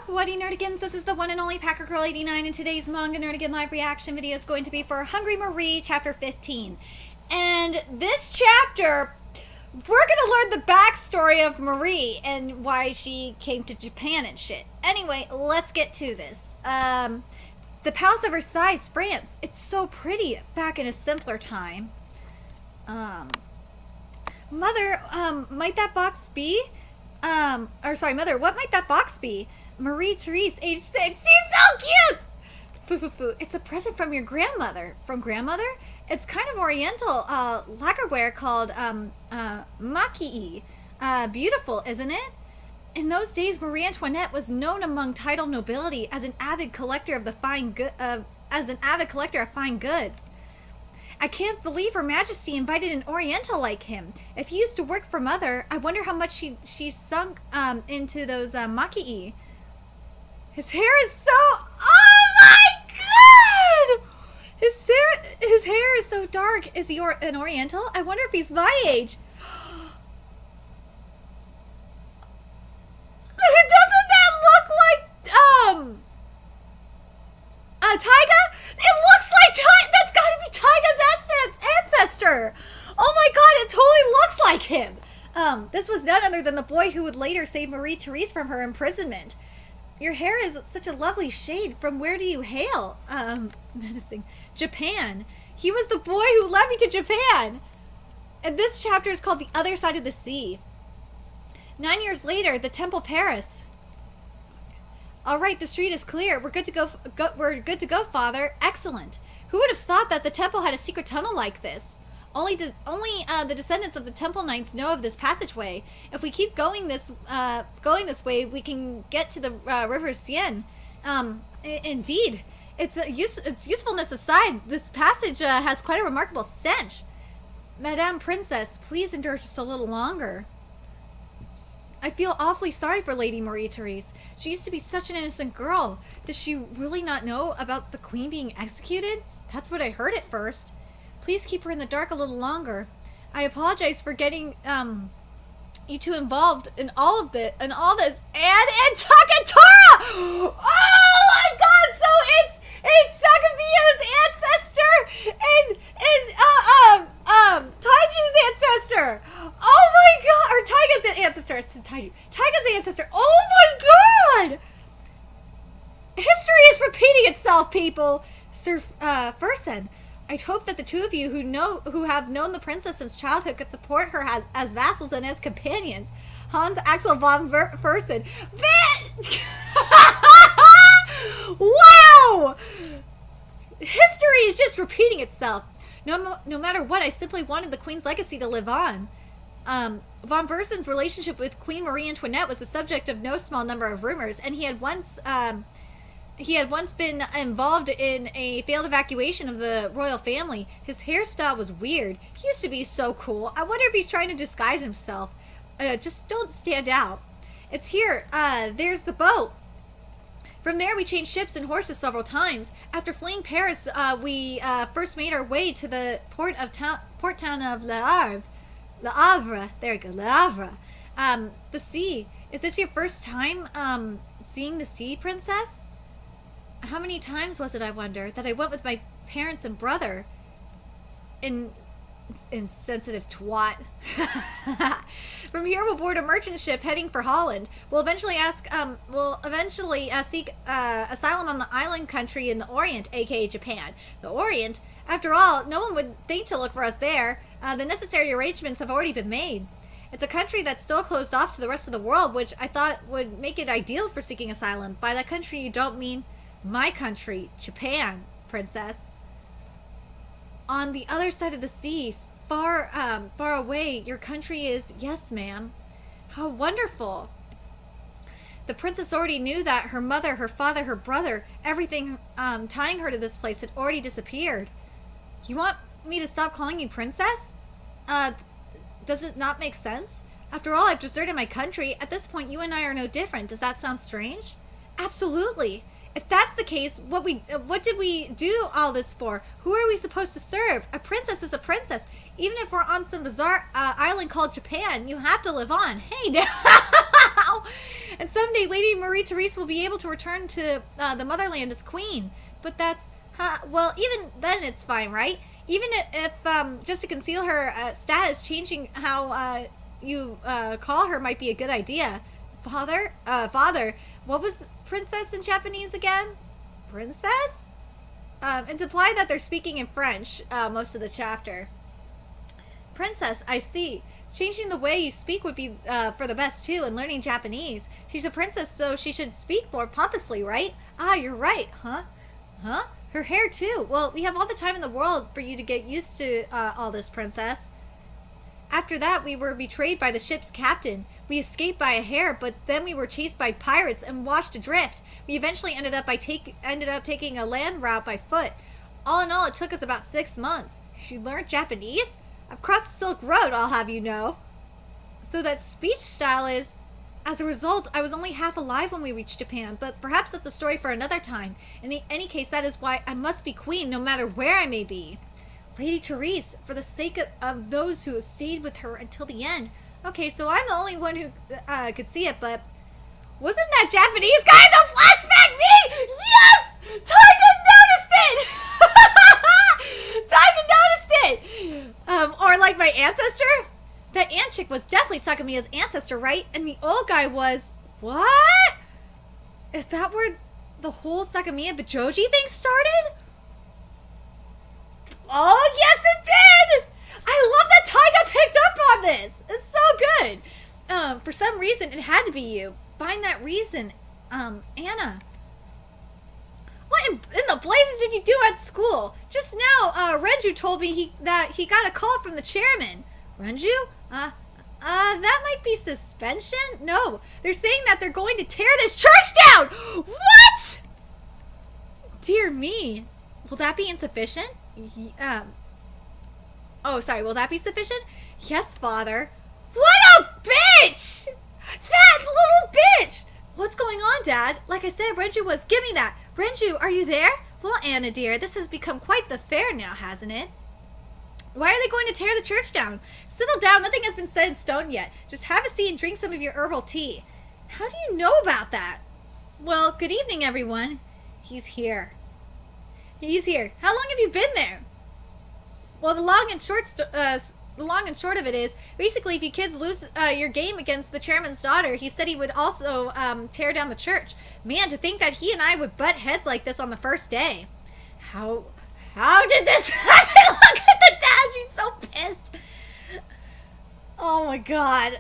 Whatty Nerdigans, this is the one and only Packer Girl 89, and today's Manga Nerdigan live reaction video is going to be for Hungry Marie, chapter 15. And this chapter, we're gonna learn the backstory of Marie and why she came to Japan and shit. Anyway, let's get to this. The Palace of Versailles, France. It's so pretty back in a simpler time. Mother, might that box be? Mother, what might that box be? Marie Therese, age 6. She's so cute! Foo. It's a present from your grandmother. From grandmother? It's kind of oriental, lacquerware called, maki. Beautiful, isn't it? In those days, Marie Antoinette was known among titled nobility as an avid collector of fine goods. I can't believe Her Majesty invited an Oriental like him. If he used to work for Mother, I wonder how much she sunk into those maki. His hair is so... Oh my god! His hair is so dark. Is he an Oriental? I wonder if he's my age. Doesn't that look like Taiga? It looks like Taiga. That's got to be Taiga's ancestor. Oh my god, it totally looks like him. This was none other than the boy who would later save Marie Therese from her imprisonment. Your hair is such a lovely shade. From where do you hail? Menacing. Japan. He was the boy who led me to Japan. And this chapter is called The Other Side of the Sea. 9 years later, the Temple Paris. All right, the street is clear. We're good to go. We're good to go, Father. Excellent. Who would have thought that the temple had a secret tunnel like this? Only the descendants of the Temple Knights know of this passageway. If we keep going this way, we can get to the River Seine. Indeed, its usefulness aside, this passage has quite a remarkable stench. Madame Princess, please endure just a little longer. I feel awfully sorry for Lady Marie Therese. She used to be such an innocent girl. Does she really not know about the Queen being executed? That's what I heard at first. Please keep her in the dark a little longer. I apologize for getting you two involved in all this. And Takatora! Oh my god! So it's Sakabiya's ancestor and Taiju's ancestor. Oh my god! Or Taiga's ancestor. It's Taiga's ancestor. Oh my god! History is repeating itself, people. Sir Fersen, I'd hope that the two of you who have known the princess since childhood could support her as vassals and as companions. Hans Axel von Fersen. Wow! History is just repeating itself. No matter what, I simply wanted the Queen's legacy to live on. Von Fersen's relationship with Queen Marie Antoinette was the subject of no small number of rumors, and he had once been involved in a failed evacuation of the royal family. His hairstyle was weird. He used to be so cool. I wonder if he's trying to disguise himself. Just don't stand out. It's here. There's the boat. From there, we changed ships and horses several times. After fleeing Paris, we first made our way to the port town of Le Havre. There we go, Le Havre. The sea. Is this your first time seeing the sea, Princess? How many times was it, I wonder, that I went with my parents and brother? Insensitive twat. From here, we'll board a merchant ship heading for Holland. We'll eventually seek asylum on the island country in the Orient, aka Japan. The Orient? After all, no one would think to look for us there. The necessary arrangements have already been made. It's a country that's still closed off to the rest of the world, which I thought would make it ideal for seeking asylum. By that country, you don't mean my country, Japan, Princess. On the other side of the sea, far away, your country is. Yes, ma'am. How wonderful. The princess already knew that her mother, her father, her brother, everything tying her to this place had already disappeared. You want me to stop calling you princess? Does it not make sense? After all, I've deserted my country. At this point, you and I are no different. Does that sound strange? Absolutely. If that's the case, what did we do all this for? Who are we supposed to serve? A princess is a princess. Even if we're on some bizarre island called Japan, you have to live on. Hey, now! And someday Lady Marie-Therese will be able to return to the motherland as queen. But that's, well, even then it's fine, right? Even if just to conceal her status, changing how you call her might be a good idea. Father, what was princess in Japanese again? Princess? It's implied that they're speaking in French most of the chapter. Princess, I see. Changing the way you speak would be for the best too, and learning Japanese. She's a princess, so she should speak more pompously, right? Ah, you're right, huh? Huh? Her hair too. Well, we have all the time in the world for you to get used to all this, princess. After that, we were betrayed by the ship's captain. We escaped by a hair, but then we were chased by pirates and washed adrift. We eventually ended up taking a land route by foot. All in all, it took us about 6 months. She learned Japanese? I've crossed the Silk Road, I'll have you know. So that speech style is... As a result, I was only half alive when we reached Japan, but perhaps that's a story for another time. In any case, that is why I must be queen, no matter where I may be. Lady Therese, for the sake of those who have stayed with her until the end. Okay, so I'm the only one who could see it, but... Wasn't that Japanese guy in the flashback me? Yes! Taiga noticed it! Taiga noticed it! Or like my ancestor? That ant chick was definitely Sakamiya's ancestor, right? And the old guy was... What? Is that where the whole Sakamiya Bajoji thing started? Oh, yes it did! I love that Taiga picked up on this! It's so good! For some reason, it had to be you. Find that reason, Anna. What in the blazes did you do at school? Just now, Renju told me that he got a call from the chairman. Renju? That might be suspension? No, they're saying that they're going to tear this church down! What? Dear me. Will that be insufficient? Oh, sorry, will that be sufficient? Yes, father. What a bitch! That little bitch! What's going on, Dad? Like I said, Renju was... Give me that! Renju, are you there? Well, Anna, dear, this has become quite the fair now, hasn't it? Why are they going to tear the church down? Settle down, nothing has been set in stone yet. Just have a seat and drink some of your herbal tea. How do you know about that? Well, good evening, everyone. He's here. He's here. How long have you been there? Well, the long and short of it is, basically, if you kids lose your game against the chairman's daughter, he said he would also tear down the church. Man, to think that he and I would butt heads like this on the first day. How did this happen? Look at the dad, she's so pissed. Oh my god.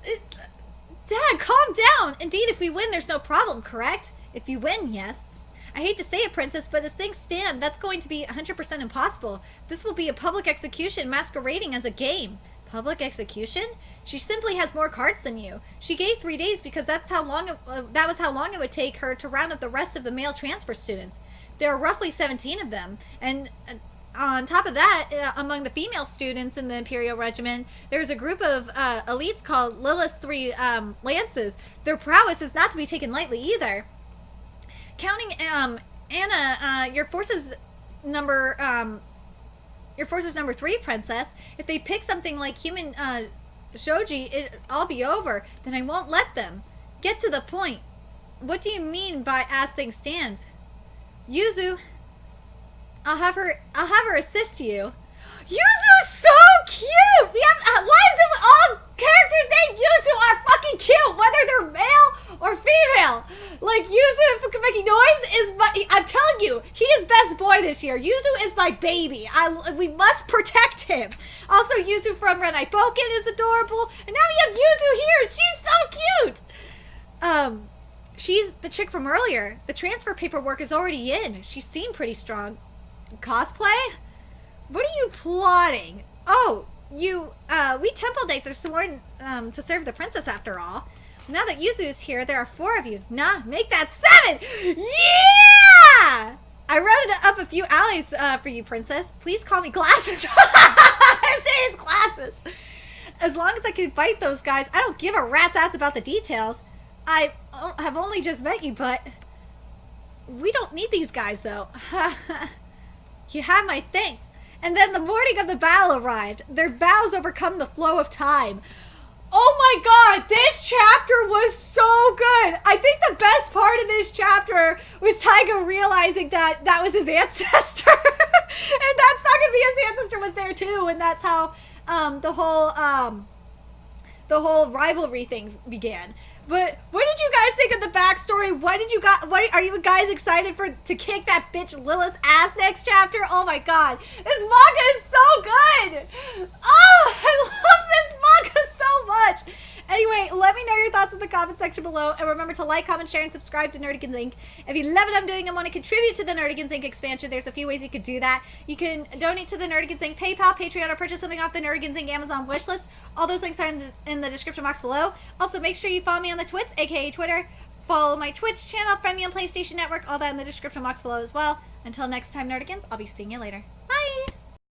Dad, calm down. Indeed, if we win, there's no problem, correct? If you win, yes. I hate to say it, Princess, but as things stand, that's going to be 100% impossible. This will be a public execution masquerading as a game. Public execution? She simply has more cards than you. She gave 3 days because that was how long it would take her to round up the rest of the male transfer students. There are roughly 17 of them, and on top of that, among the female students in the Imperial Regiment, there's a group of elites called Lilith's Three Lances. Their prowess is not to be taken lightly either. Counting Anna, your forces number 3, Princess. If they pick something like human shoji, it'll be over. Then I won't let them. Get to the point. What do you mean by as things stand? Yuzu, I'll have her assist you. Yuzu is so cute. We have why is it all characters named Yuzu are fucking cute, whether they're male or female? Like Yuzu making noise is I'm telling you, he is best boy this year. Yuzu is my baby. We must protect him. Also, Yuzu from Renai Boken is adorable, and now we have Yuzu here. She's so cute. She's the chick from earlier. The transfer paperwork is already in. She seemed pretty strong. Cosplay? What are you plotting? Oh, we temple dates are sworn to serve the princess after all. Now that Yuzu's here, there are 4 of you. Nah, make that 7! Yeah! I rounded up a few allies for you, princess. Please call me Glasses. I'm serious, Glasses. As long as I can fight those guys, I don't give a rat's ass about the details. I have only just met you, but we don't need these guys, though. You have my thanks. And then the morning of the battle arrived. Their vows overcome the flow of time. Oh my god, this chapter was so good. I think the best part of this chapter was Taiga realizing that that was his ancestor. And that Sakabia's ancestor was there too. And that's how the whole rivalry things began. But what did you guys think of the backstory? What are you guys excited to kick that bitch Lilith's ass next chapter? Oh my god. This manga is so good. Oh, I love this manga so much. Anyway, let me know your thoughts in the comment section below. And remember to like, comment, share, and subscribe to Nerdigans Inc. If you love what I'm doing and want to contribute to the Nerdigans Inc. expansion, there's a few ways you could do that. You can donate to the Nerdigans Inc. PayPal, Patreon, or purchase something off the Nerdigans Inc. Amazon wishlist. All those links are in the description box below. Also, make sure you follow me on the Twits, aka Twitter. Follow my Twitch channel, friend me on PlayStation Network. All that in the description box below as well. Until next time, Nerdigans, I'll be seeing you later.